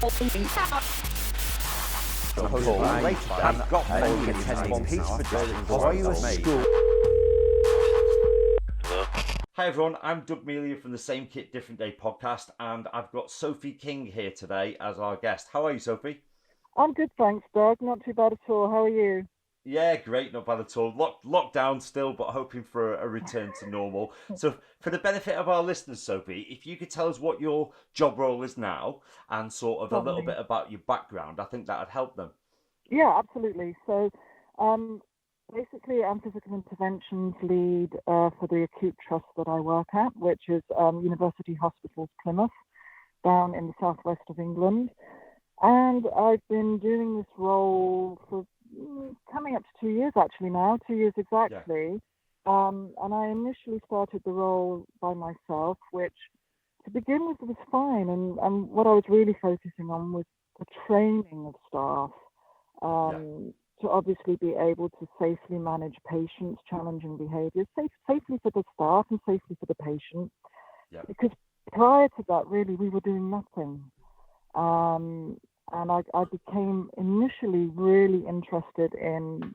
I've got plenty of attending peaceful. Are you a school? Hi everyone, I'm Doug Mealy from the Same Kit Different Day podcast, and I've got Sophie King here today as our guest. How are you, Sophie? I'm good, thanks, Doug. Not too bad at all. How are you? Yeah, great, not bad at all. Locked down still, but hoping for a return to normal. So, for the benefit of our listeners, Sophie, if you could tell us what your job role is now and sort of a little bit about your background, I think that would help them. Yeah, absolutely. So, basically, I'm physical interventions lead for the acute trust that I work at, which is University Hospitals Plymouth, down in the southwest of England. And I've been doing this role for coming up to 2 years actually now, 2 years exactly. Yeah. And I initially started the role by myself, which to begin with was fine. And what I was really focusing on was the training of staff to obviously be able to safely manage patients' challenging behaviours, safely for the staff and safely for the patient. Yeah. Because prior to that, really, we were doing nothing. And I became initially really interested in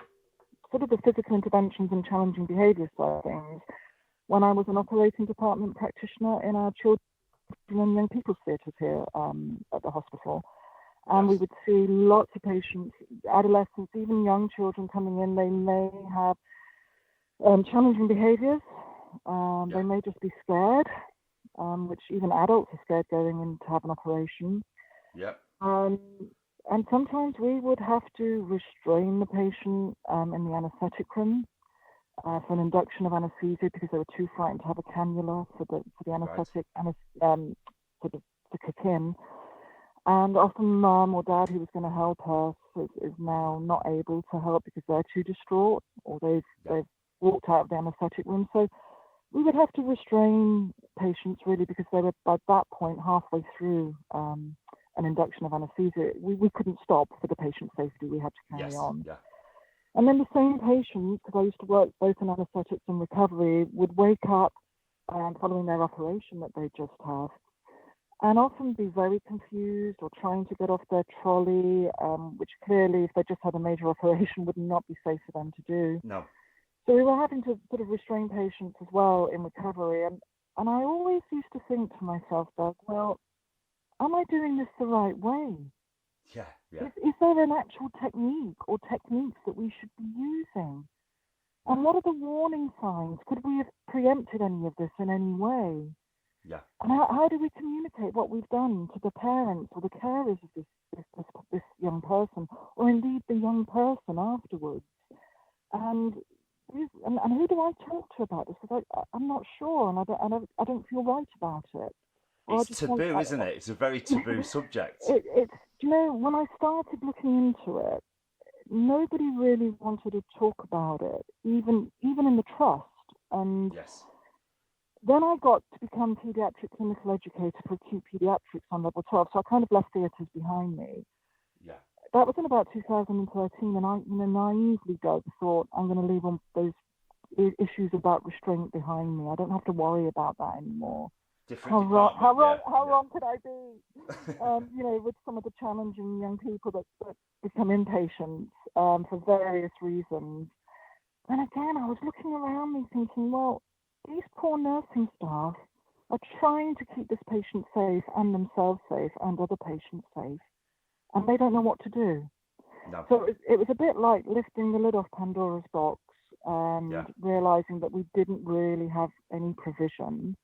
sort of the physical interventions and challenging behaviour side of things when I was an operating department practitioner in our children and young people's theatres here at the hospital. And we would see lots of patients, adolescents, even young children coming in. They may have challenging behaviours. They may just be scared, which even adults are scared going in to have an operation. Yeah. And sometimes we would have to restrain the patient in the anaesthetic room for an induction of anaesthesia because they were too frightened to have a cannula for the anaesthetic to kick in. And often mum or dad who was going to help us is now not able to help because they're too distraught or they've walked out of the anaesthetic room. So we would have to restrain patients really because they were by that point halfway through an induction of anaesthesia. We couldn't stop for the patient's safety. We had to carry on. Yeah. And then the same patients, because I used to work both in anaesthetics and recovery, would wake up following their operation that they just had and often be very confused or trying to get off their trolley, which clearly, if they just had a major operation, would not be safe for them to do. No. So we were having to sort of restrain patients as well in recovery. And I always used to think to myself, Doug, well, am I doing this the right way? Yeah. Is there an actual technique or techniques that we should be using? And what are the warning signs? Could we have preempted any of this in any way? Yeah. And how do we communicate what we've done to the parents or the carers of this young person, or indeed the young person afterwards? And who do I talk to about this? Because I'm not sure, and I don't feel right about it. It's taboo, isn't it? It's a very taboo subject. It's when I started looking into it, nobody really wanted to talk about it, even in the trust. And yes. Then I got to become paediatric clinical educator for acute paediatrics on level 12, so I kind of left theatres behind me. Yeah. That was in about 2013, and I naively thought I'm going to leave all those issues about restraint behind me. I don't have to worry about that anymore. How wrong could I be? With some of the challenging young people that become inpatients for various reasons. And again, I was looking around me thinking, well, these poor nursing staff are trying to keep this patient safe and themselves safe and other patients safe, and they don't know what to do. No. So it was a bit like lifting the lid off Pandora's box and realizing that we didn't really have any provision.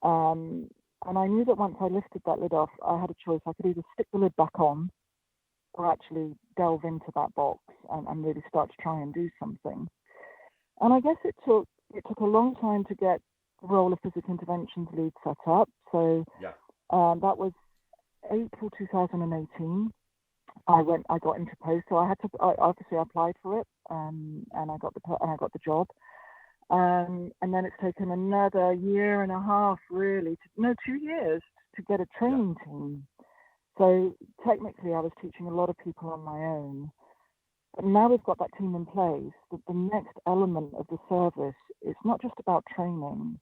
And I knew that once I lifted that lid off, I had a choice. I could either stick the lid back on or actually delve into that box and really start to try and do something. And I guess it took a long time to get the role of physical interventions lead set up. So that was April 2018. I got into post, so I obviously applied for it, and I got the job. And then it's taken another year and a half, really, 2 years to get a training team. So technically, I was teaching a lot of people on my own. But now we've got that team in place, the next element of the service is not just about training.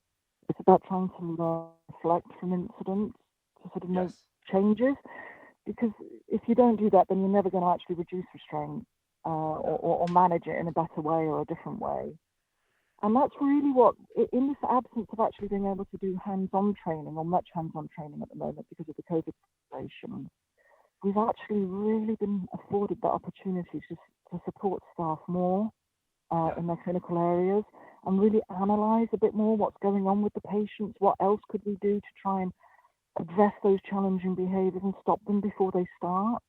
It's about trying to reflect from incidents to sort of make changes. because if you don't do that, then you're never going to actually reduce restraint or manage it in a better way or a different way. And that's really what, in this absence of actually being able to do hands-on training or much hands-on training at the moment because of the COVID situation, we've actually really been afforded that opportunity to support staff more in their clinical areas and really analyse a bit more what's going on with the patients, what else could we do to try and address those challenging behaviours and stop them before they stop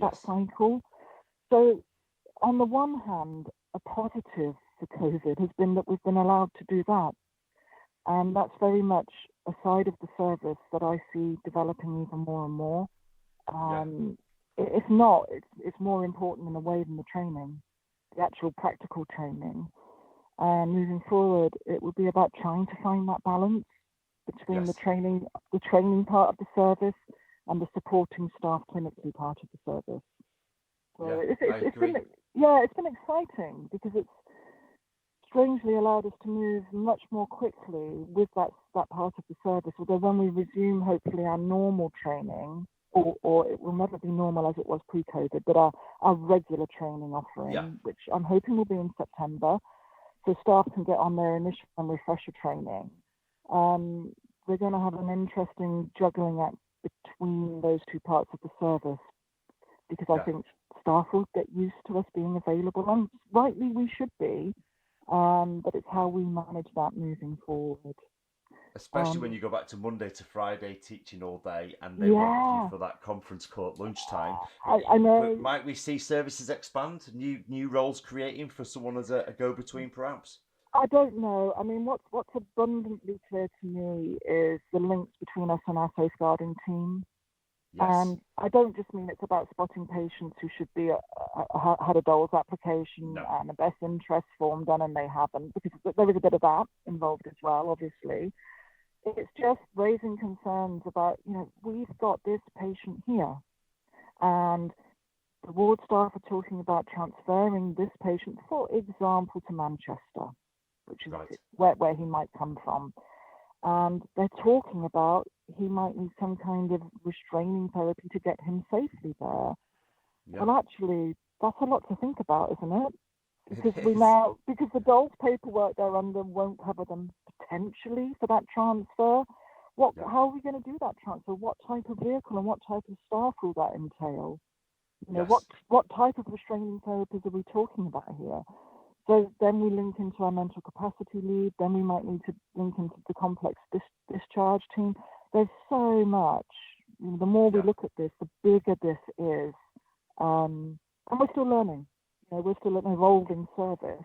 that cycle. So on the one hand, a positive for COVID has been that we've been allowed to do that. And that's very much a side of the service that I see developing even more and more. If not, it's more important in a way than the training, the actual practical training. And moving forward, it will be about trying to find that balance between the training part of the service and the supporting staff clinically part of the service. So it's been exciting because it's strangely allowed us to move much more quickly with that part of the service. Although when we resume, hopefully, our normal training, or it will never be normal as it was pre-COVID, but our regular training offering, which I'm hoping will be in September, so staff can get on their initial and refresher training. We're going to have an interesting juggling act between those two parts of the service, because I think staff will get used to us being available, and rightly we should be, but it's how we manage that moving forward. Especially when you go back to Monday to Friday teaching all day, and they want you for that conference call at lunchtime. I know. But might we see services expand, new roles creating for someone as a go-between, perhaps? I don't know. I mean, what's abundantly clear to me is the links between us and our safeguarding team. Yes. And I don't just mean it's about spotting patients who should be had a DOLS application and a best interest form done and they haven't, because there is a bit of that involved as well, obviously. It's just raising concerns about, we've got this patient here, and the ward staff are talking about transferring this patient, for example, to Manchester, which is where he might come from. And they're talking about he might need some kind of restraining therapy to get him safely there. Yeah. Well, actually, that's a lot to think about, isn't it? Because because the DOLS paperwork they're under won't cover them potentially for that transfer. How are we going to do that transfer? What type of vehicle and what type of staff will that entail? What type of restraining therapies are we talking about here? So then we link into our mental capacity lead. Then we might need to link into the complex discharge team. There's so much. The more we look at this, the bigger this is, and we're still learning. We're still an evolving service.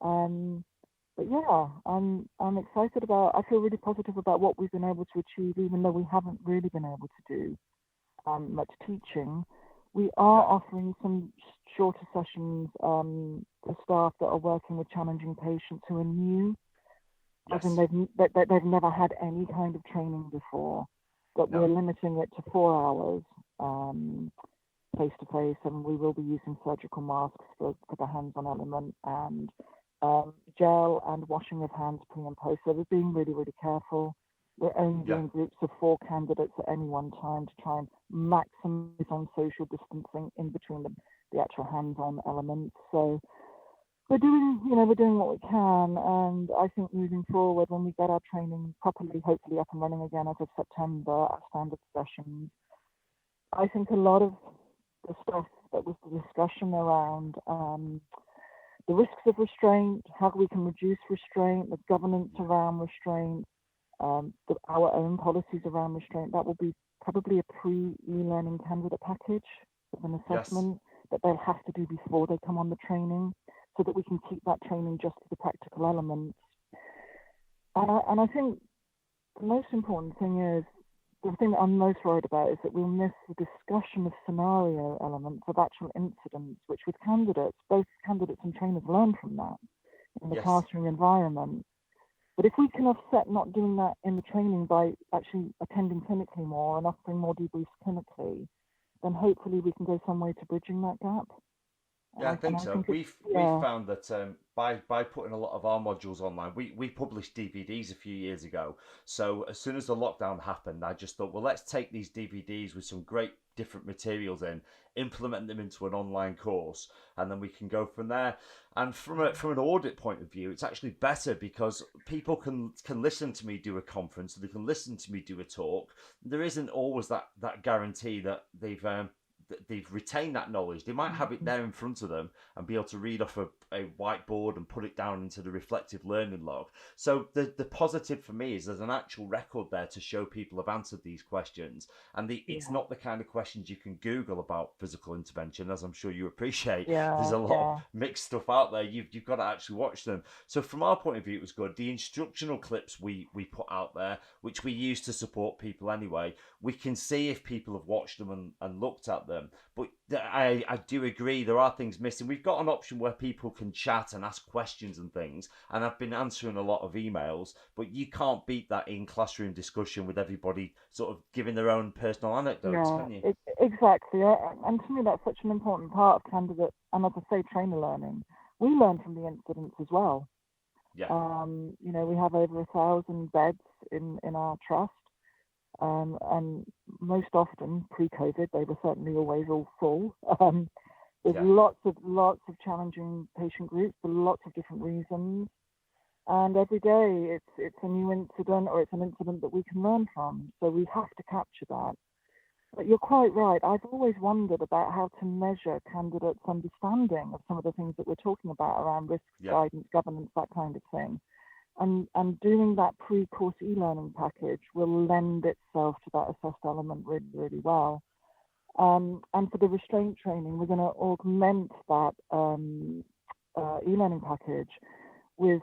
But yeah, I'm excited about. I feel really positive about what we've been able to achieve, even though we haven't really been able to do much teaching. We are offering some shorter sessions for staff that are working with challenging patients who are new, as in they've never had any kind of training before. But we're limiting it to 4 hours face to face, and we will be using surgical masks for the hands-on element, and gel and washing of hands pre and post. So we're being really, really careful. We're only doing groups of 4 candidates at any one time to try and maximize on social distancing in between the actual hands-on elements. So we're doing what we can, and I think moving forward, when we get our training properly, hopefully up and running again as of September, our standard sessions, I think a lot of the stuff that was the discussion around the risks of restraint, how we can reduce restraint, the governance around restraint, our own policies around restraint, that will be probably a pre-e-learning candidate package with an assessment that they'll have to do before they come on the training, so that we can keep that training just to the practical elements. And I think the most important thing is, the thing that I'm most worried about is that we'll miss the discussion of scenario elements of actual incidents, which with candidates, both candidates and trainers learn from that in the classroom environment. But if we can offset not doing that in the training by actually attending clinically more and offering more debriefs clinically, then hopefully we can go some way to bridging that gap. Yeah, I think so. We've found that by putting a lot of our modules online, we published DVDs a few years ago. So as soon as the lockdown happened, I just thought, well, let's take these DVDs with some great different materials in, implement them into an online course, and then we can go from there. And from an audit point of view, it's actually better because people can listen to me do a conference, they can listen to me do a talk. There isn't always that guarantee that they've retained that knowledge. They might have it there in front of them and be able to read off a whiteboard and put it down into the reflective learning log. So the positive for me is there's an actual record there to show people have answered these questions. And it's not the kind of questions you can Google about physical intervention, as I'm sure you appreciate. There's a lot of mixed stuff out there. You've got to actually watch them. So from our point of view, it was good. The instructional clips we put out there, which we use to support people anyway, we can see if people have watched them and looked at them. But I do agree there are things missing. We've got an option where people can chat and ask questions and things, and I've been answering a lot of emails, but you can't beat that in classroom discussion with everybody sort of giving their own personal anecdotes, can you? Exactly. And to me, that's such an important part of candidate, and as I say, trainer learning. We learn from the incidents as well. Yeah. We have over 1,000 beds in our trust. And most often, pre-COVID, they were certainly always all full. There's lots of challenging patient groups for lots of different reasons, and every day it's a new incident or it's an incident that we can learn from. So we have to capture that. But you're quite right. I've always wondered about how to measure candidates' understanding of some of the things that we're talking about around risk, guidance, governance, that kind of thing. And doing that pre-course e-learning package will lend itself to that assessed element really, really well. And for the restraint training, we're going to augment that e-learning package with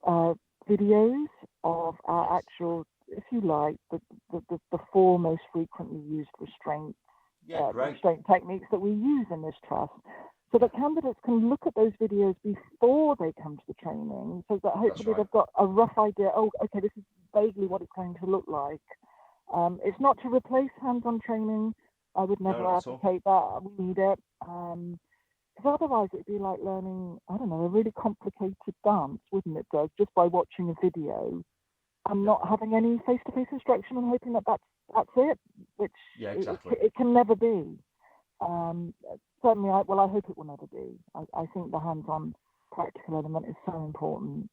videos of our actual, if you like, the four most frequently used restraint techniques that we use in this trust. So that candidates can look at those videos before they come to the training, so that hopefully they've got a rough idea, okay, this is vaguely what it's going to look like. It's not to replace hands-on training. I would never advocate that. We need it. Because otherwise it'd be like learning, I don't know, a really complicated dance, wouldn't it, Doug? Just by watching a video and not having any face-to-face instruction and hoping that that's it, which it can never be. Certainly, I hope it will never be. I think the hands-on practical element is so important.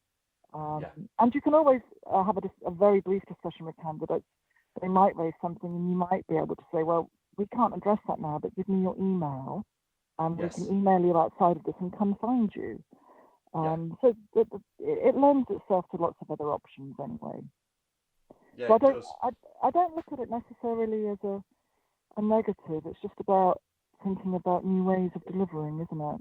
And you can always have a very brief discussion with candidates. They might raise something and you might be able to say, well, we can't address that now, but give me your email and we can email you outside of this and come find you. So it lends itself to lots of other options anyway. Yeah, so I don't look at it necessarily as a negative. It's just about thinking about new ways of delivering, isn't it?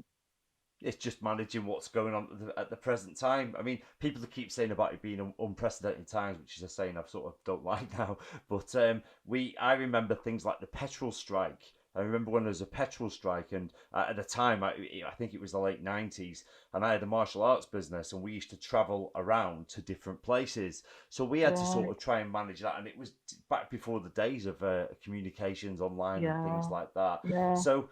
It's just managing what's going on at the present time. I mean, people keep saying about it being unprecedented times, which is a saying I sort of don't like now. But I remember things like the petrol strike. I remember when there was a petrol strike, and at the time, I think it was the late 90s, and I had a martial arts business, and we used to travel around to different places. So we had to sort of try and manage that, and it was back before the days of communications online and things like that. Yeah. So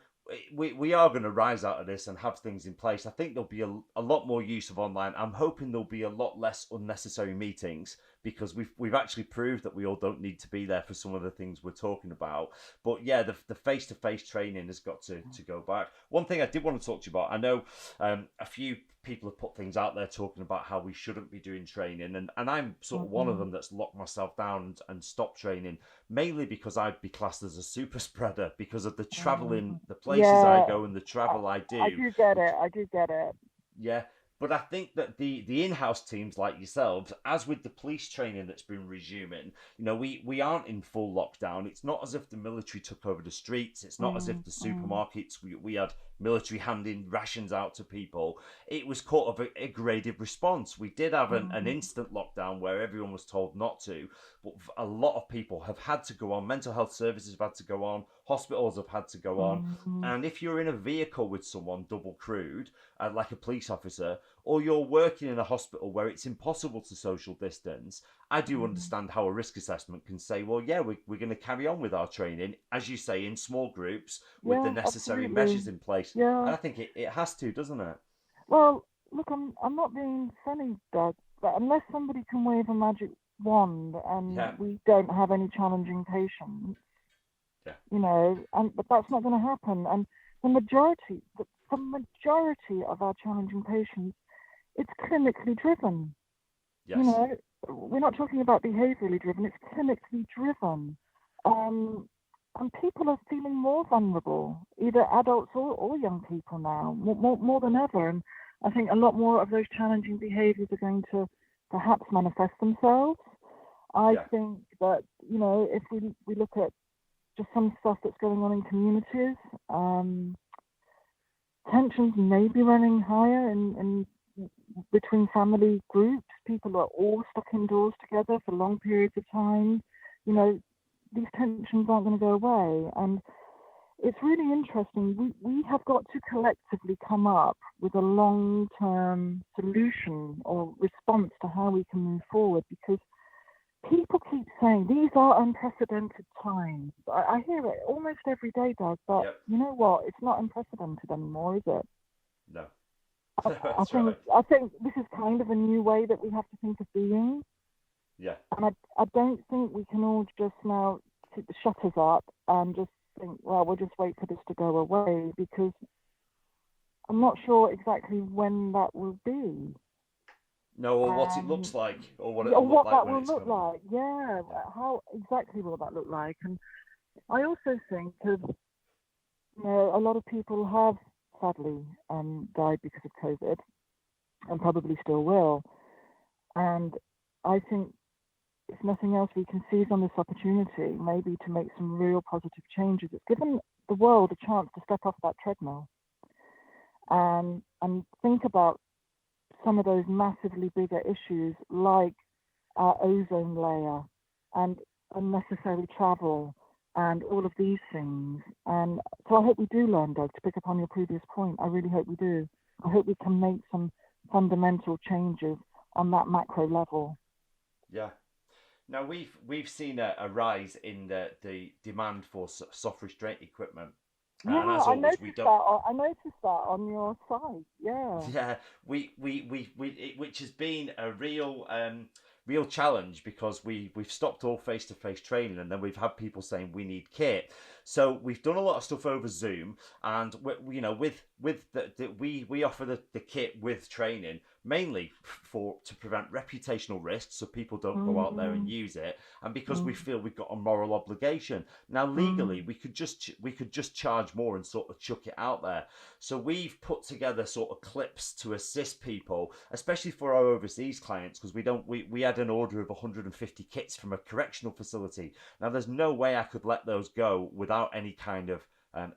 we are going to rise out of this and have things in place. I think there'll be a lot more use of online. I'm hoping there'll be a lot less unnecessary meetings, because we've actually proved that we all don't need to be there for some of the things we're talking about. But yeah, the face-to-face training has got to go back. One thing I did want to talk to you about, I know a few people have put things out there talking about how we shouldn't be doing training, and I'm sort of one of them that's locked myself down and stopped training, mainly because I'd be classed as a super spreader because of the traveling, the places I go and the travel I do. I do get it. Yeah. But I think that the in-house teams like yourselves, as with the police training that's been resuming, we aren't in full lockdown. It's not as if the military took over the streets. It's not as if the supermarkets, we had military handing rations out to people. It was kind of a graded response. We did have an instant lockdown where everyone was told not to, but a lot of people have had to go on. Mental health services have had to go on. Hospitals have had to go on. And if you're in a vehicle with someone double crewed, like a police officer, or you're working in a hospital where it's impossible to social distance, I do understand how a risk assessment can say, well, yeah, we're going to carry on with our training, as you say, in small groups with the necessary measures in place. Yeah. And I think it has to, doesn't it? Well, look, I'm not being funny, Doug, but unless somebody can wave a magic wand and we don't have any challenging patients, Yeah. But that's not going to happen. And the majority of our challenging patients, it's clinically driven. Yes. We're not talking about behaviorally driven, it's clinically driven. And people are feeling more vulnerable, either adults or young people now, more than ever. And I think a lot more of those challenging behaviors are going to perhaps manifest themselves. I think that, if we look at just some stuff that's going on in communities, tensions may be running higher in between family groups. People are all stuck indoors together for long periods of time. These tensions aren't going to go away. And it's really interesting. We have got to collectively come up with a long-term solution or response to how we can move forward, because people keep saying these are unprecedented times. I hear it almost every day, Doug, but you know what? It's not unprecedented anymore, is it? No. I think this is kind of a new way that we have to think of being. Yeah. And I don't think we can all just now keep the shutters up and just think, well, we'll just wait for this to go away, because I'm not sure exactly when that will be. No, or what it looks like, or what that will look like. Yeah, how exactly will that look like? And I also think that a lot of people have sadly died because of COVID, and probably still will. And I think, if nothing else, we can seize on this opportunity, maybe to make some real positive changes. It's given the world a chance to step off that treadmill and think about some of those massively bigger issues, like our ozone layer and unnecessary travel and all of these things. And so I hope we do learn, Doug, to pick up on your previous point. I really hope we do. I hope we can make some fundamental changes on that macro level. Yeah. Now we've seen a rise in the demand for soft restraint equipment. Yeah, and as always, I noticed that on your site. Yeah. Yeah, which has been a real challenge, because we've stopped all face-to-face training, and then we've had people saying we need kit. So we've done a lot of stuff over Zoom, and we offer the kit with training, mainly to prevent reputational risks, so people don't go out there and use it, and because we feel we've got a moral obligation. Now legally, we could just charge more and sort of chuck it out there. So we've put together sort of clips to assist people, especially for our overseas clients, because we had an order of 150 kits from a correctional facility. Now there's no way I could let those go without any kind of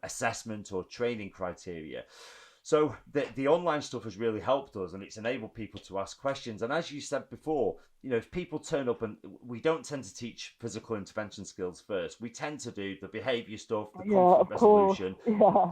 assessment or training criteria. So the online stuff has really helped us, and it's enabled people to ask questions. And as you said before, if people turn up, and we don't tend to teach physical intervention skills first, we tend to do the behavior stuff, the conflict resolution.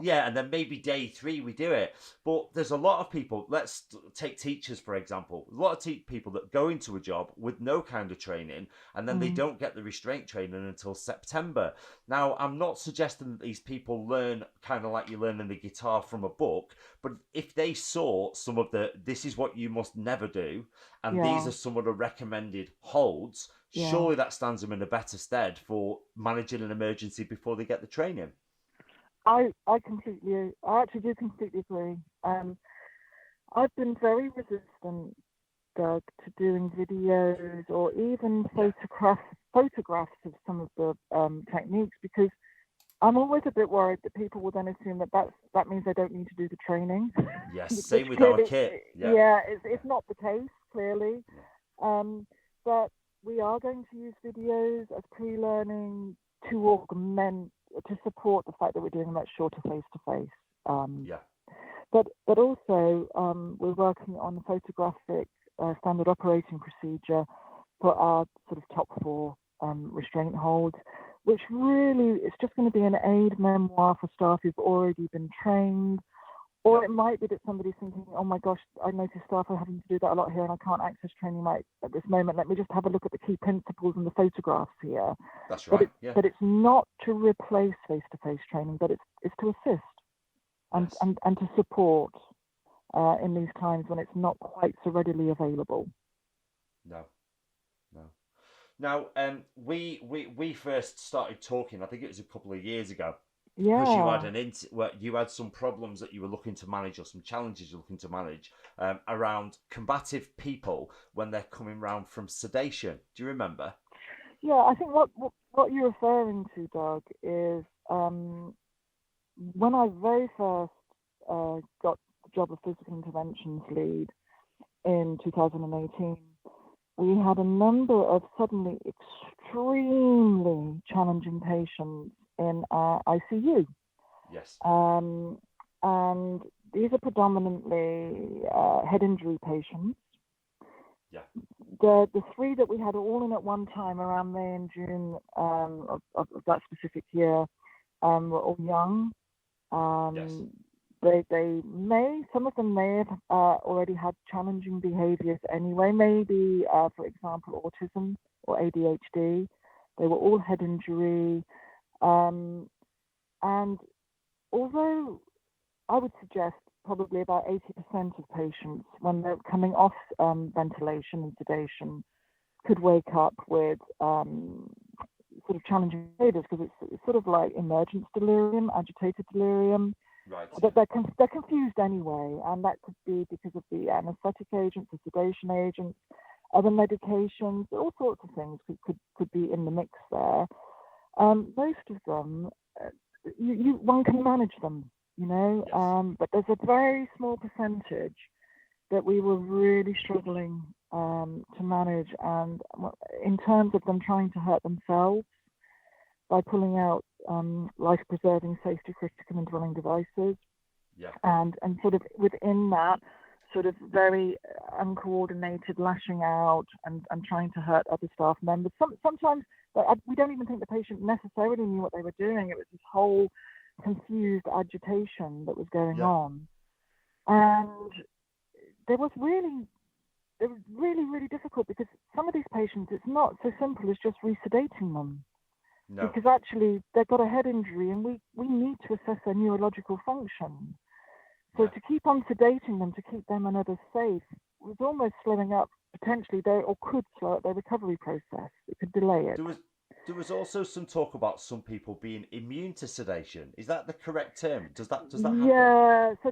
Yeah, and then maybe day 3 we do it. But there's a lot of people, let's take teachers for example, a lot of people that go into a job with no kind of training, and then they don't get the restraint training until September. Now, I'm not suggesting that these people learn kind of like you're learning the guitar from a book, but if they saw some of this is what you must never do, and these are some of the recommended holds, surely that stands them in a better stead for managing an emergency before they get the training. I actually do completely agree. I've been very resistant, Doug, to doing videos or even photographs of some of the techniques, because I'm always a bit worried that people will then assume that means they don't need to do the training. Yes, same with our kit. Yeah, it's not the case, clearly. But we are going to use videos as pre-learning to support the fact that we're doing a much shorter face-to-face. But also, we're working on the photographic standard operating procedure for our sort of top 4 restraint holds, which really is just going to be an aid memoir for staff who've already been trained. Or it might be that somebody's thinking, oh my gosh, I noticed staff are having to do that a lot here and I can't access training at this moment. Let me just have a look at the key principles and the photographs here. That's right. But it's not to replace face-to-face training, but it's to assist and to support in these times when it's not quite so readily available. Now, we first started talking. I think it was a couple of years ago, because you had Yeah. you had some problems that you were looking to manage, or some challenges you're looking to manage, around combative people when they're coming round from sedation. Do you remember? Yeah, I think what you're referring to, Doug, is when I very first got the job of physical interventions lead in 2018, we had a number of suddenly extremely challenging patients in our ICU. Yes. And these are predominantly head injury patients. Yeah. The three that we had all in at one time around May and June of that specific year were all young. Yes. Some of them may have already had challenging behaviors anyway, maybe, for example, autism or ADHD. They were all head injury. And although I would suggest probably about 80% of patients, when they're coming off ventilation and sedation, could wake up with sort of challenging behaviors, because it's sort of like emergence delirium, agitated delirium. Right. But they're confused anyway, and that could be because of the anesthetic agents, the sedation agents, other medications, all sorts of things could be in the mix there. Most of them, one can manage them, Yes. but there's a very small percentage that we were really struggling to manage, and in terms of them trying to hurt themselves by pulling out life-preserving, safety-critical indwelling devices, Yeah. and sort of within that, sort of very uncoordinated lashing out and trying to hurt other staff members. Sometimes we don't even think the patient necessarily knew what they were doing. It was this whole confused agitation that was going Yeah. on, and it was really, really difficult, because some of these patients, it's not so simple as just resedating them. No. Because actually they've got a head injury, and we need to assess their neurological function. So Yeah. to keep on sedating them, to keep them and others safe, was almost slowing up potentially could slow up their recovery process. It could delay it. There was also some talk about some people being immune to sedation. Is that the correct term? Does that happen? Yeah, so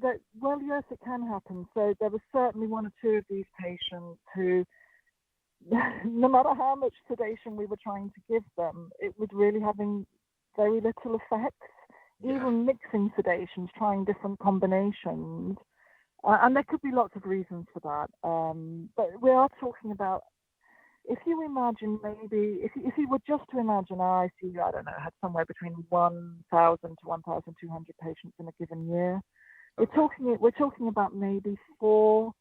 yes, it can happen. So there was certainly one or two of these patients who, no matter how much sedation we were trying to give them, it was really having very little effects. Yeah. Even mixing sedations, trying different combinations, and there could be lots of reasons for that. But we are talking about, if you imagine maybe, if you were just to imagine our ICU, I don't know, had somewhere between 1,000 to 1,200 patients in a given year. Okay. We're talking about maybe 4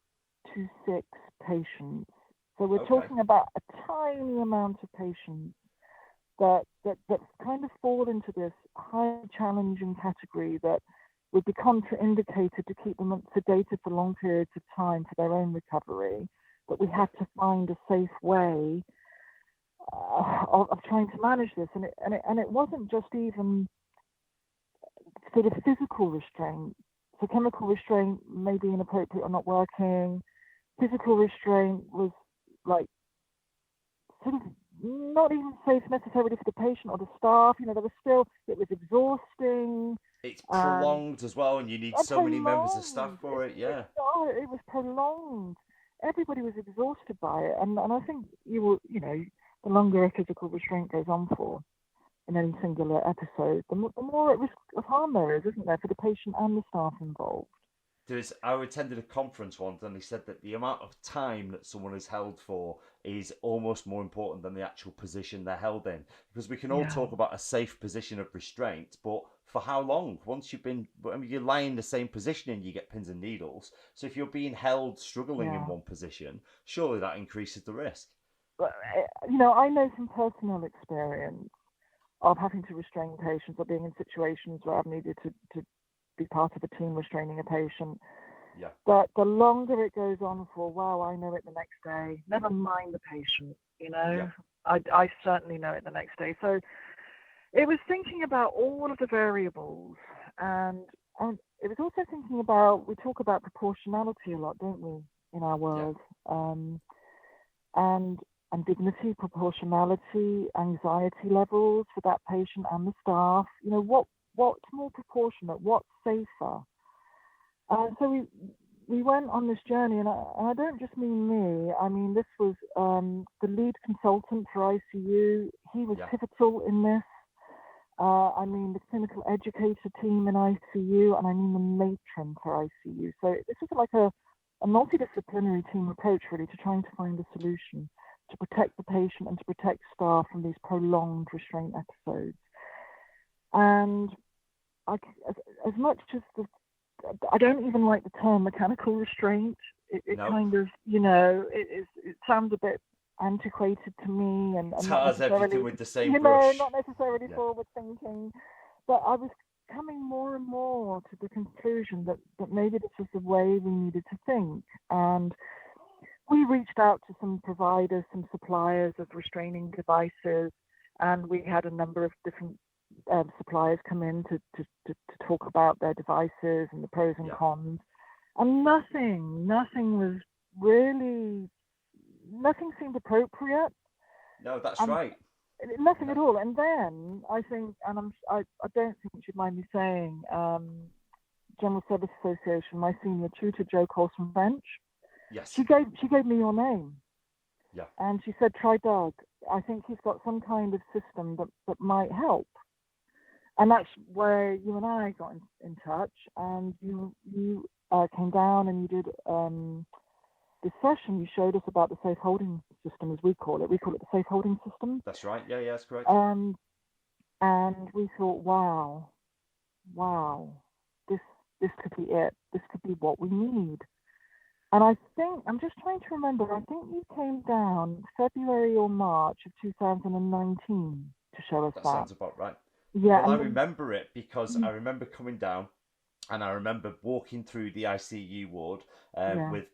to 6 patients. So we're Okay. talking about a tiny amount of patients that kind of fall into this highly challenging category that would be contraindicated to keep them sedated for long periods of time for their own recovery. But we had to find a safe way of trying to manage this, and it wasn't just even sort of physical restraint. So chemical restraint may be inappropriate or not working. Physical restraint was like sort of not even safe necessarily for the patient or the staff. It was exhausting. It's prolonged as well, and you need so many members of staff Prolonged. for it. Yeah. It was prolonged. Everybody was exhausted by it, and I think the longer a physical restraint goes on for in any singular episode, the more at risk of harm there is, isn't there, for the patient and the staff involved? I attended a conference once, and they said that the amount of time that someone is held for is almost more important than the actual position they're held in. Because we can all Yeah. talk about a safe position of restraint, but for how long? You lie in the same position and you get pins and needles. So if you're being held struggling in Yeah. one position, surely that increases the risk. But, I know from personal experience of having to restrain patients or being in situations where I've needed to be part of a team restraining a patient. Yeah. But the longer it goes on for, wow, I know it the next day. Never mind the patient, Yeah. I certainly know it the next day. So it was thinking about all of the variables, and it was also thinking about, we talk about proportionality a lot, don't we, in our world? And and dignity, proportionality, anxiety levels for that patient and the staff. You know, what's more proportionate, what's safer. So we went on this journey, and I don't just mean me. I mean, this was the lead consultant for ICU. He was pivotal in this. I mean, the clinical educator team in ICU, and I mean the matron for ICU. So this was like a multidisciplinary team approach, really, to trying to find a solution to protect the patient and to protect staff from these prolonged restraint episodes. And as much as I don't even like the term mechanical restraint. It kind of, you know, it sounds a bit antiquated to me, and tars everything with the same you brush. know, not necessarily forward thinking. But I was coming more and more to the conclusion that maybe this was the way we needed to think. And we reached out to some providers, some suppliers of restraining devices, and we had a number of different suppliers come in to talk about their devices and the pros and cons. And nothing seemed appropriate. No, that's right. Nothing at all. And then I think, and I don't think you'd mind me saying, General Service Association, my senior tutor, Jo Colson French, she gave me your name. Yeah. And she said, try Doug. I think he's got some kind of system that might help. And that's where you and I got in touch, and you came down and you did this session. You showed us about the safe holding system, as we call it. We call it the safe holding system. That's right. Yeah, that's correct. And we thought, wow, this could be it. This could be what we need. And I think, I'm just trying to remember, I think you came down February or March of 2019 to show us that. That sounds about right. Yeah. Well, I remember it because I remember coming down and I remember walking through the ICU ward with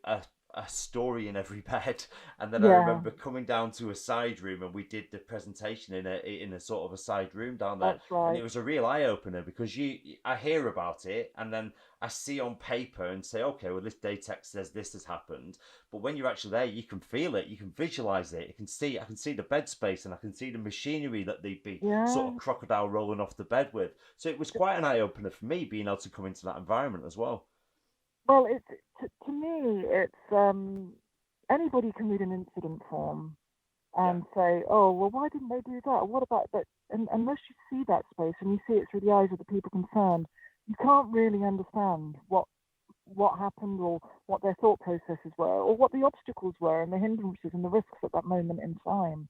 a story in every bed, and then I remember coming down to a side room and we did the presentation in a sort of a side room down there. That's right. And it was a real eye opener because I hear about it and then I see on paper and say, okay, well, this day text says this has happened, but when you're actually there, you can feel it, you can visualize it, I can see the bed space and I can see the machinery that they'd be sort of crocodile rolling off the bed with. So it was quite an eye opener for me being able to come into that environment as well. Well, to me, it's anybody can read an incident form and say, oh, well, why didn't they do that? What about that? And unless you see that space and you see it through the eyes of the people concerned, you can't really understand what happened or what their thought processes were or what the obstacles were and the hindrances and the risks at that moment in time.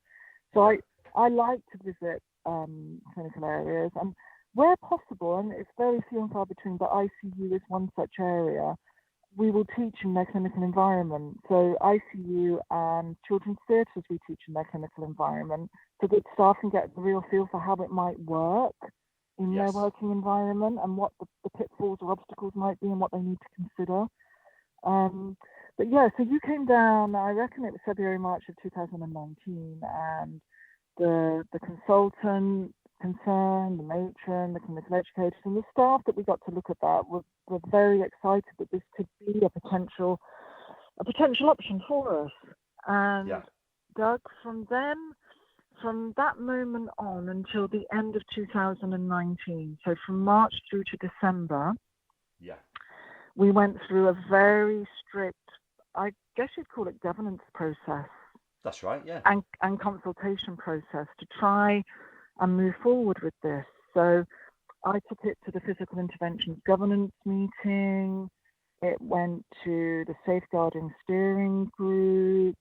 So I like to visit clinical areas, and where possible, and it's very few and far between, but ICU is one such area, we will teach in their clinical environment. So ICU and children's theatres we teach in their clinical environment so that staff can get the real feel for how it might work in their working environment and what the pitfalls or obstacles might be and what they need to consider. But yeah, so you came down, I reckon it was February, March of 2019, and the consultant concerned, the matron, the clinical educators, and the staff that we got to look at that were very excited that this could be a potential option for us. And Doug, from that moment on until the end of 2019, so from March through to December, we went through a very strict, I guess you'd call it governance process. That's right, yeah. And consultation process to try and move forward with this. So I took it to the physical interventions governance meeting. It went to the safeguarding steering group.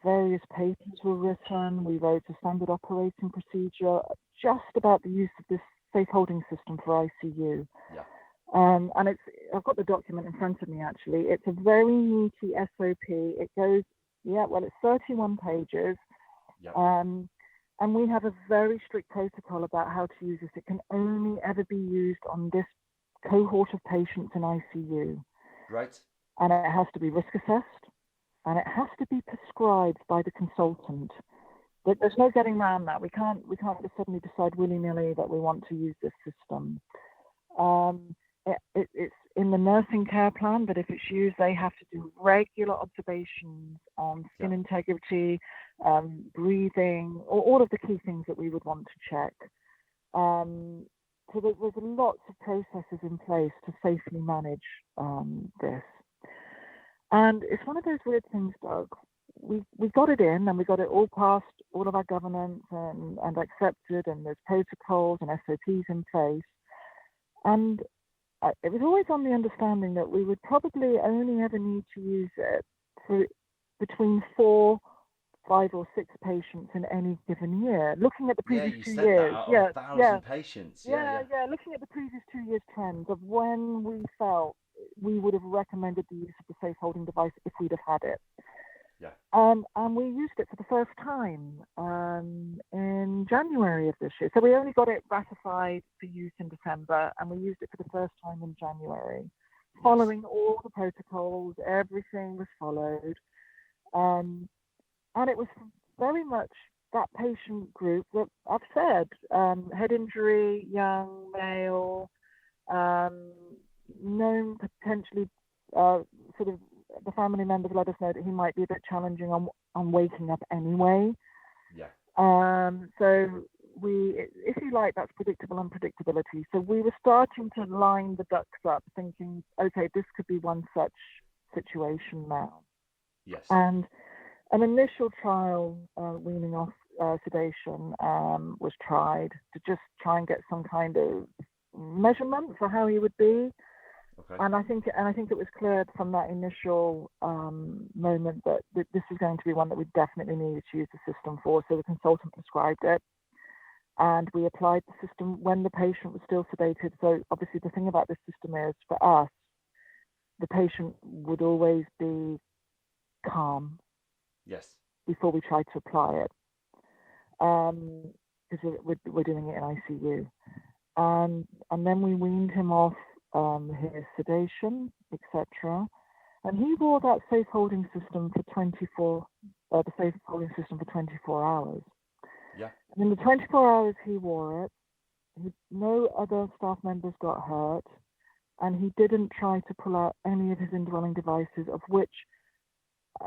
Various papers were written. We wrote a standard operating procedure just about the use of this safe holding system for ICU. Yeah. And I've got the document in front of me actually. It's a very meaty SOP. It goes, it's 31 pages. Yeah. And we have a very strict protocol about how to use this. It can only ever be used on this cohort of patients in ICU. Right. And it has to be risk assessed, and it has to be prescribed by the consultant. But there's no getting around that. We can't just suddenly decide willy-nilly that we want to use this system. It's in the nursing care plan, but if it's used, they have to do regular observations on skin integrity breathing, all of the key things that we would want to check. So there's lots of processes in place to safely manage this. And it's one of those weird things, Doug. We got it in, and we got it all past all of our governance and accepted, and there's protocols and SOPs in place. And it was always on the understanding that we would probably only ever need to use it for between 4, 5 or 6 patients in any given year. Looking at the previous you 2 said years, that out of 1,000 patients. looking at the previous 2 years' trends of when we felt we would have recommended the use of the safe holding device if we'd have had it. Yeah. And we used it for the first time in January of this year. So we only got it ratified for use in December, and we used it for the first time in January. Yes. Following all the protocols, everything was followed. And it was very much that patient group that I've said, head injury, young, male, known potentially sort of the family members let us know that he might be a bit challenging on waking up anyway. Yeah. So if you like, that's predictable unpredictability. So we were starting to line the ducks up, thinking, okay, this could be one such situation now. Yes. And an initial trial weaning off sedation was tried to just try and get some kind of measurement for how he would be. Okay. And I think it was clear from that initial moment that this is going to be one that we definitely needed to use the system for. So the consultant prescribed it, and we applied the system when the patient was still sedated. So obviously the thing about this system is, for us, the patient would always be calm. Yes. Before we tried to apply it, because we're doing it in ICU, and then we weaned him off his sedation, etc. And he wore that safe holding system for 24 hours. Yeah. And in the 24 hours he wore it, no other staff members got hurt, and he didn't try to pull out any of his indwelling devices, of which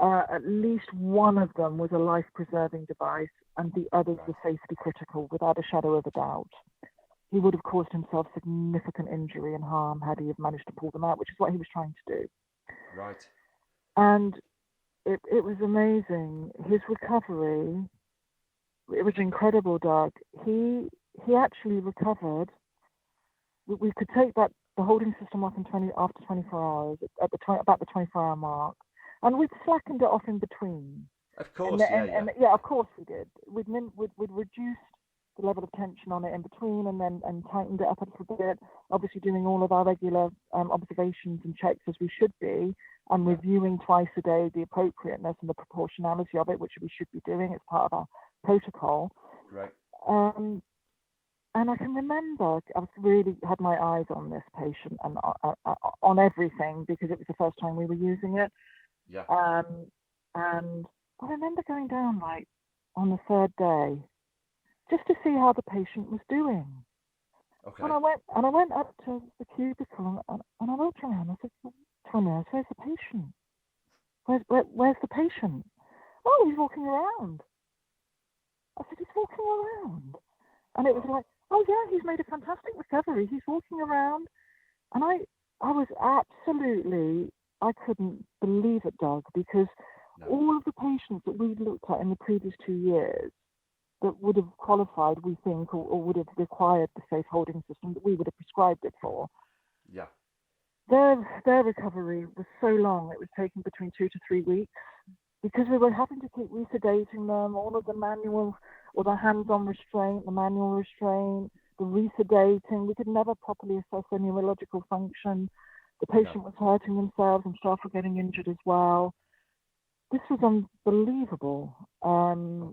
at least one of them was a life-preserving device, and the others were safety critical, without a shadow of a doubt. He would have caused himself significant injury and harm had he have managed to pull them out, which is what he was trying to do. Right. And it was amazing. His recovery, it was incredible, Doug. He actually recovered. We could take the holding system off after 24 hours, about the 24-hour mark. And we'd slackened it off in between. Of course, of course we did. We'd reduced the level of tension on it in between, and tightened it up a little bit. Obviously, doing all of our regular observations and checks as we should be, and reviewing twice a day the appropriateness and the proportionality of it, which we should be doing as part of our protocol. Right. And I can remember I've really had my eyes on this patient and on everything, because it was the first time we were using it. Yeah. And I remember going down on the 3rd day, just to see how the patient was doing. Okay. And I went up to the cubicle and I looked around. I said, "Thomas, where's the patient? Where's the patient?" "Oh, he's walking around." I said, "He's walking around?" And it was like, "Oh yeah, he's made a fantastic recovery. He's walking around." And I was absolutely, I couldn't believe it, Doug, because all of the patients that we'd looked at in the previous 2 years that would have qualified, we think, or would have required the safe holding system that we would have prescribed it for, their recovery was so long. It was taking between 2 to 3 weeks, because we were having to keep resedating them, all of the manual or the hands-on restraint, the manual restraint, the resedating. We could never properly assess their neurological function. The patient was hurting themselves, and staff were getting injured as well. This was unbelievable.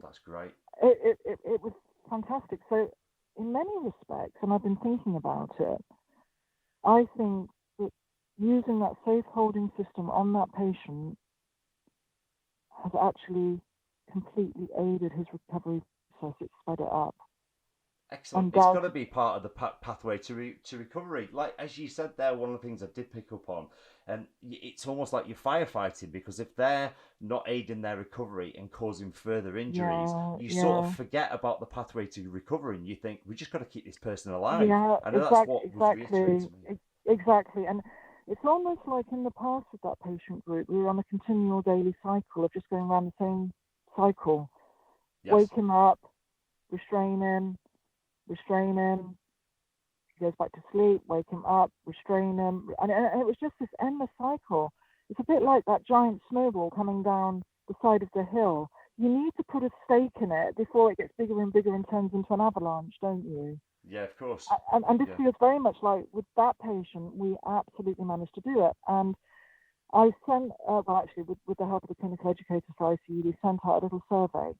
That's great. It was fantastic. So in many respects, and I've been thinking about it, I think that using that safe holding system on that patient has actually completely aided his recovery process. It sped it up. Excellent. It's got to be part of the pathway to recovery. Like as you said there, one of the things I did pick up on, and it's almost like you're firefighting, because if they're not aiding their recovery and causing further injuries, you sort of forget about the pathway to recovery, and you think we just got to keep this person alive. Yeah, I know that's what was reiterated to me. exactly. And it's almost like in the past with that patient group, we were on a continual daily cycle of just going around the same cycle. Yes. Wake him up, restrain him, he goes back to sleep, wake him up, restrain him. And it was just this endless cycle. It's a bit like that giant snowball coming down the side of the hill. You need to put a stake in it before it gets bigger and bigger and turns into an avalanche, don't you? Yeah, of course. And this feels very much like with that patient, we absolutely managed to do it. And I sent, with the help of the clinical educators for ICU, we sent out a little survey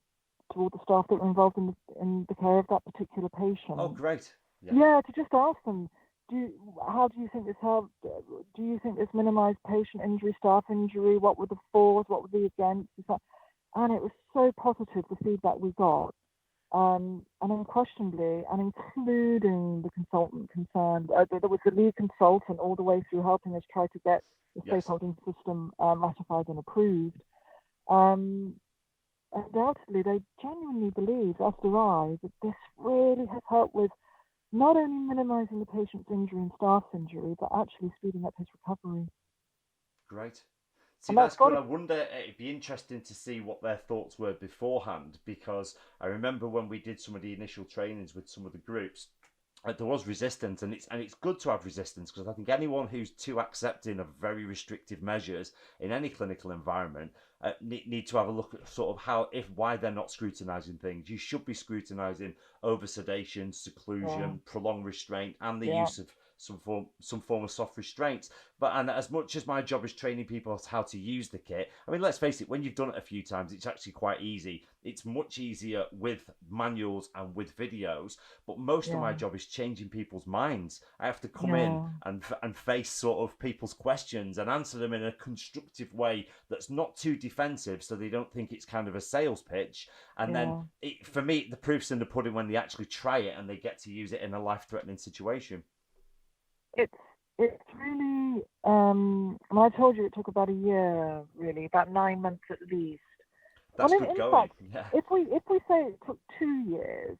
to all the staff that were involved in the care of that particular patient. Oh, great. Yeah, to just ask them, how do you think this helped? Do you think this minimised patient injury, staff injury? What were the fors? What were the against? And it was so positive, the feedback we got. And unquestionably, and including the consultant concerned, there was the lead consultant all the way through helping us try to get the safeholding system ratified and approved. Undoubtedly, they genuinely believe, as do I, that this really has helped with not only minimising the patient's injury and staff's injury, but actually speeding up his recovery. Great. See, that's good. I wonder, it'd be interesting to see what their thoughts were beforehand, because I remember when we did some of the initial trainings with some of the groups, there was resistance, and it's good to have resistance, because I think anyone who's too accepting of very restrictive measures in any clinical environment need to have a look at sort of why they're not scrutinising things. You should be scrutinising over sedation, seclusion, prolonged restraint, and the use of some form of soft restraints. And as much as my job is training people how to use the kit, I mean, let's face it, when you've done it a few times, it's actually quite easy. It's much easier with manuals and with videos, but most of my job is changing people's minds. I have to come in and face sort of people's questions and answer them in a constructive way that's not too defensive, so they don't think it's kind of a sales pitch. And then, for me, the proof's in the pudding when they actually try it and they get to use it in a life-threatening situation. It's really, and I told you it took about a year, really, about 9 months at least. That's good going. Fact, if we say it took 2 years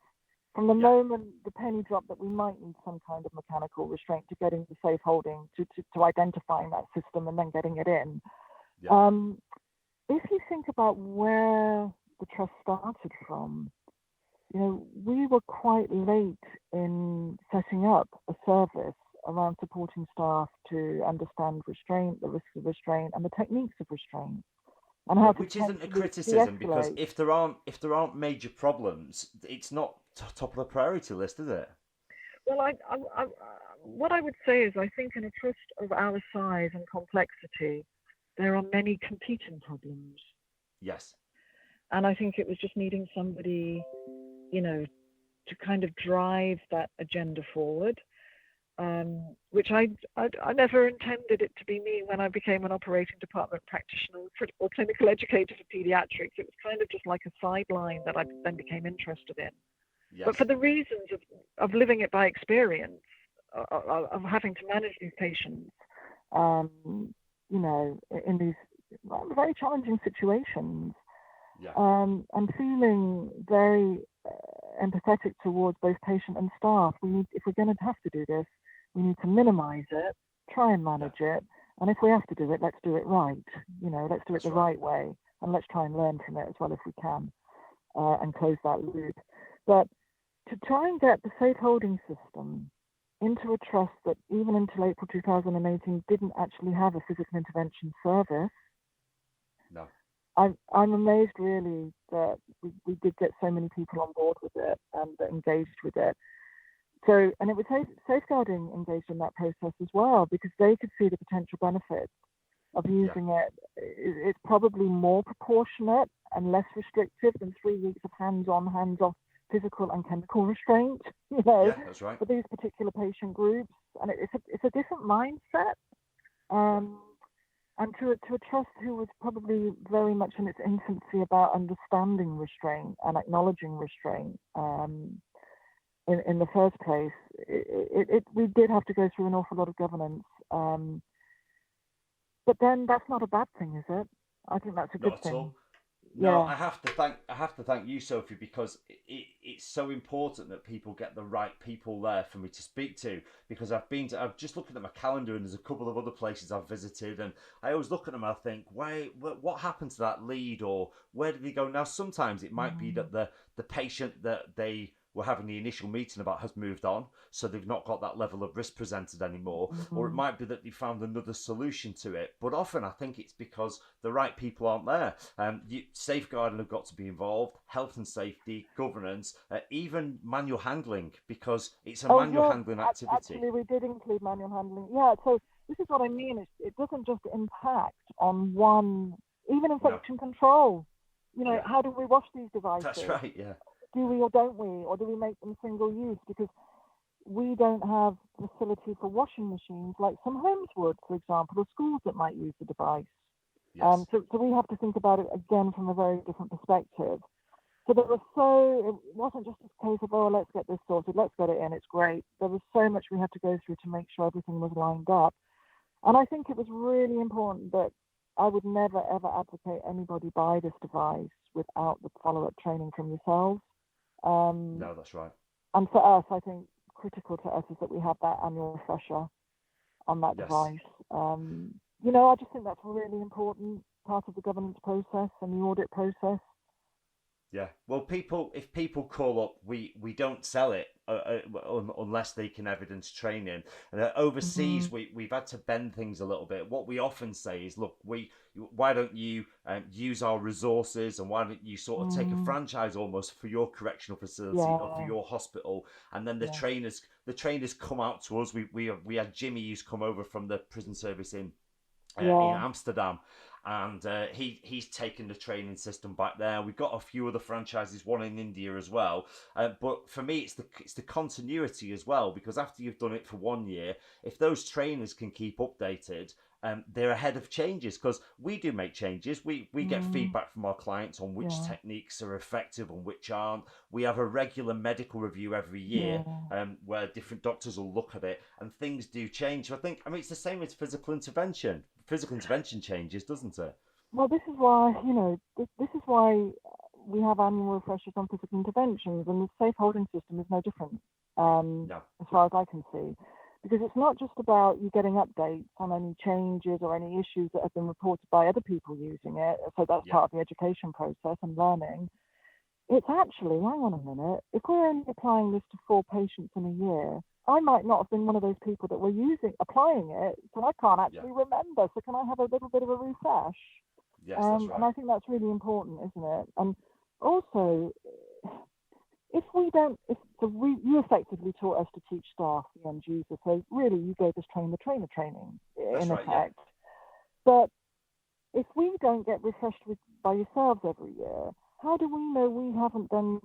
from the moment the penny dropped that we might need some kind of mechanical restraint to getting the safe holding, to identifying that system and then getting it in. If you think about where the trust started from, we were quite late in setting up a service around supporting staff to understand restraint, the risks of restraint, and the techniques of restraint, and how which isn't a criticism, because if there aren't major problems, it's not top of the priority list, is it? Well, what I would say is, I think in a trust of our size and complexity, there are many competing problems. Yes. And I think it was just needing somebody, to kind of drive that agenda forward. Which I never intended it to be me when I became an operating department practitioner or clinical educator for pediatrics. It was kind of just like a sideline that I then became interested in. Yes. But for the reasons of living it by experience, of having to manage these patients, in these very challenging situations, and feeling very empathetic towards both patient and staff. If we're going to have to do this, we need to minimize it, try and manage it, and if we have to do it, let's do it right. Let's do it the right way, and let's try and learn from it as well if we can, and close that loop. But to try and get the safe holding system into a trust that even until April 2018 didn't actually have a physical intervention service. No. I'm amazed really that we did get so many people on board with it and that engaged with it. So, and it was safeguarding engaged in that process as well, because they could see the potential benefits of using it. It's probably more proportionate and less restrictive than 3 weeks of hands-on, hands-off physical and chemical restraint, Yeah, that's right. for these particular patient groups. And it's a different mindset. And to a trust who was probably very much in its infancy about understanding restraint and acknowledging restraint, in the first place. We did have to go through an awful lot of governance. But then that's not a bad thing, is it? I think that's a good Not at thing. all. No, Yeah. I have to thank you, Sophie, because it's so important that people get the right people there for me to speak to. Because I'm just looking at my calendar, and there's a couple of other places I've visited, and I always look at them and I think, wait, what happened to that lead, or where did they go? Now, sometimes it might be that the patient that they were having the initial meeting about has moved on, so they've not got that level of risk presented anymore, or it might be that they found another solution to it. But often I think it's because the right people aren't there. Safeguarding have got to be involved, health and safety, governance, even manual handling, because it's a manual handling activity. Actually, we did include manual handling. Yeah, so this is what I mean. It doesn't just impact on one, even infection control. How do we wash these devices? That's right, yeah. Do we or don't we? Or do we make them single use? Because we don't have facility for washing machines like some homes would, for example, or schools that might use the device. Yes. So we have to think about it again from a very different perspective. So it wasn't just a case of, oh, let's get this sorted, let's get it in, it's great. There was so much we had to go through to make sure everything was lined up. And I think it was really important that I would never, ever advocate anybody buy this device without the follow-up training from yourselves. No, that's right. And for us, I think critical to us is that we have that annual refresher on that device. I just think that's a really important part of the governance process and the audit process. Yeah. Well, if people call up, we don't sell it unless they can evidence training. And overseas, we've had to bend things a little bit. What we often say is, look, why don't you use our resources, and why don't you sort of take a franchise almost for your correctional facility or for your hospital, and then the trainers come out to us. We had Jimmy who's come over from the prison service in Amsterdam, and he's taken the training system back there. We've got a few other franchises, one in India as well. But for me, it's the continuity as well, because after you've done it for 1 year, if those trainers can keep updated, they're ahead of changes, because we do make changes. We get feedback from our clients on which techniques are effective and which aren't. We have a regular medical review every year where different doctors will look at it, and things do change. So it's the same with physical intervention. Physical intervention changes, doesn't it? Well, this is why, this is why we have annual refreshers on physical interventions, and the safe holding system is no different, as far as I can see. Because it's not just about you getting updates on any changes or any issues that have been reported by other people using it. So that's part of the education process and learning. It's actually, hang on a minute, if we're only applying this to 4 patients in a year, I might not have been one of those people that were applying it, so I can't actually remember. So can I have a little bit of a refresh? Yes, that's right. And I think that's really important, isn't it? And also, you effectively taught us to teach staff the end user, so really you gave us train the trainer training in effect. Yeah. But if we don't get refreshed by yourselves every year, how do we know we haven't then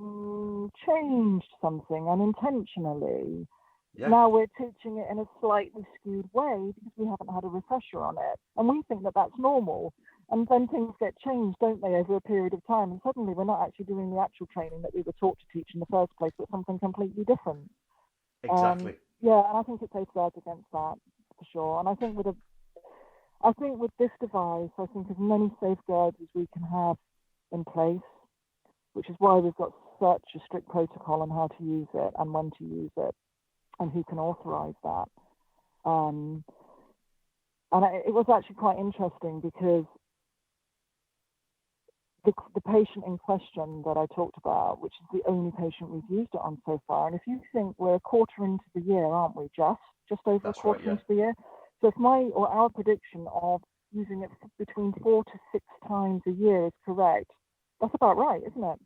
changed something unintentionally? Yeah. Now we're teaching it in a slightly skewed way because we haven't had a refresher on it, and we think that that's normal. And then things get changed, don't they, over a period of time? And suddenly we're not actually doing the actual training that we were taught to teach in the first place, but something completely different. Exactly. And I think it safeguards against that for sure. And I think with this device, I think as many safeguards as we can have in place, which is why we've got such a strict protocol on how to use it and when to use it and who can authorize that. And it was actually quite interesting because the patient in question that I talked about, which is the only patient we've used it on so far, and if you think we're a quarter into the year, aren't we? Just over That's a quarter into the year. So if our prediction of using it between 4 to 6 times a year is correct, that's about right, isn't it?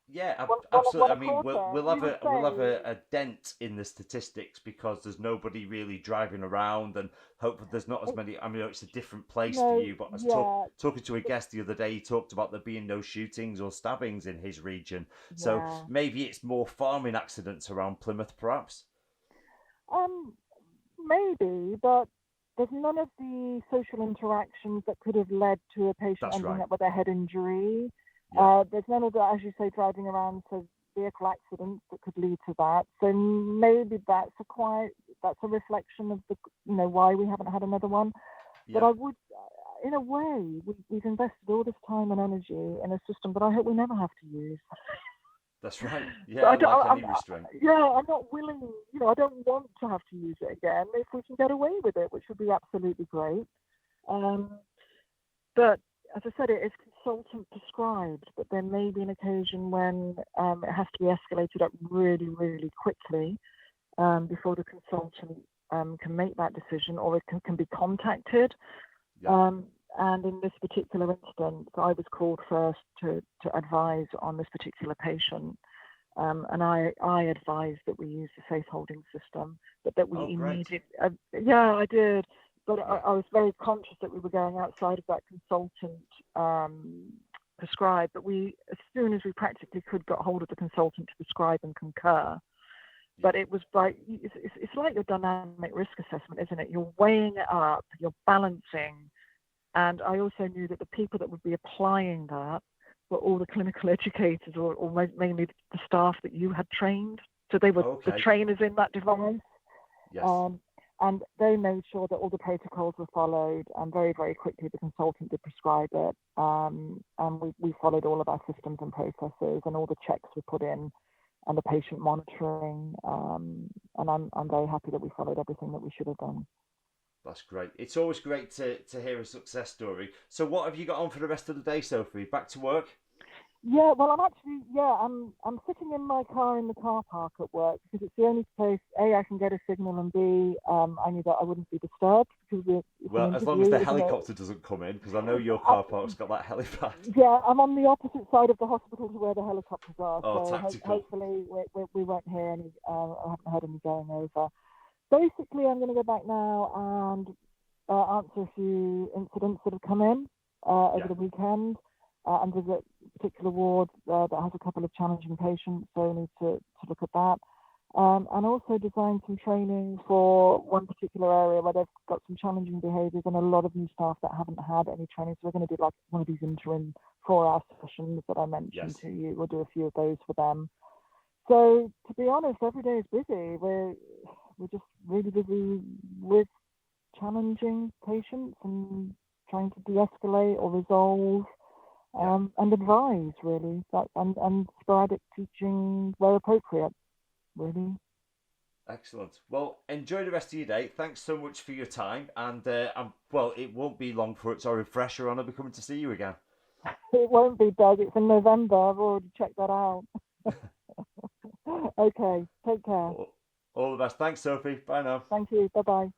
Yeah, absolutely. I mean, we'll have a dent in the statistics because there's nobody really driving around, and hopefully there's not as many. I mean, it's a different place for you, but I was talking to a guest the other day. He talked about there being no shootings or stabbings in his region, so maybe it's more farming accidents around Plymouth, perhaps. Maybe, but there's none of the social interactions that could have led to a patient ending up with a head injury. Yeah. There's none of that, as you say, driving around, so vehicle accidents that could lead to that. So maybe that's a reflection of why we haven't had another one. Yeah. But I would, in a way, we've invested all this time and energy in a system that I hope we never have to use. That's right. Yeah, like any restraint. I'm not willing. I don't want to have to use it again if we can get away with it, which would be absolutely great. But as I said, it is consultant prescribed, but there may be an occasion when it has to be escalated up really, really quickly before the consultant can make that decision, or it can be contacted. Yeah. And in this particular instance, I was called first to advise on this particular patient. And I advised that we use the safe holding system, but that we immediately, I did. But I was very conscious that we were going outside of that consultant prescribed. But as soon as we practically could, got hold of the consultant to prescribe and concur. But it was it's like your dynamic risk assessment, isn't it? You're weighing it up, you're balancing. And I also knew that the people that would be applying that were all the clinical educators or mainly the staff that you had trained. So they were the trainers in that device. Yes. And they made sure that all the protocols were followed, and very, very quickly the consultant did prescribe it. And we followed all of our systems and processes, and all the checks were put in, and the patient monitoring. And I'm very happy that we followed everything that we should have done. That's great. It's always great to hear a success story. So what have you got on for the rest of the day, Sophie? Back to work? Yeah, well, I'm sitting in my car in the car park at work because it's the only place, A, I can get a signal, and B, I knew that I wouldn't be disturbed because as long as the helicopter doesn't come in, because I know your car park's got that helipad. Yeah, I'm on the opposite side of the hospital to where the helicopters are, so tactical. hopefully we won't hear any. I haven't heard any going over. Basically, I'm going to go back now and answer a few incidents that have come in over the weekend, and visit a particular ward that has a couple of challenging patients, so I need to look at that. And also design some training for one particular area where they've got some challenging behaviours and a lot of new staff that haven't had any training. So we're going to do like one of these interim 4-hour sessions that I mentioned to you. We'll do a few of those for them. So to be honest, every day is busy. We're just really busy with challenging patients and trying to de-escalate or resolve and advise, really, and sporadic teaching where appropriate, really. Excellent. Well, enjoy the rest of your day. Thanks so much for your time. And it won't be long for it's a refresher on. I'll be coming to see you again. It won't be, Doug. It's in November. I've already checked that out. Okay. Take care. All the best. Thanks, Sophie. Bye now. Thank you. Bye-bye.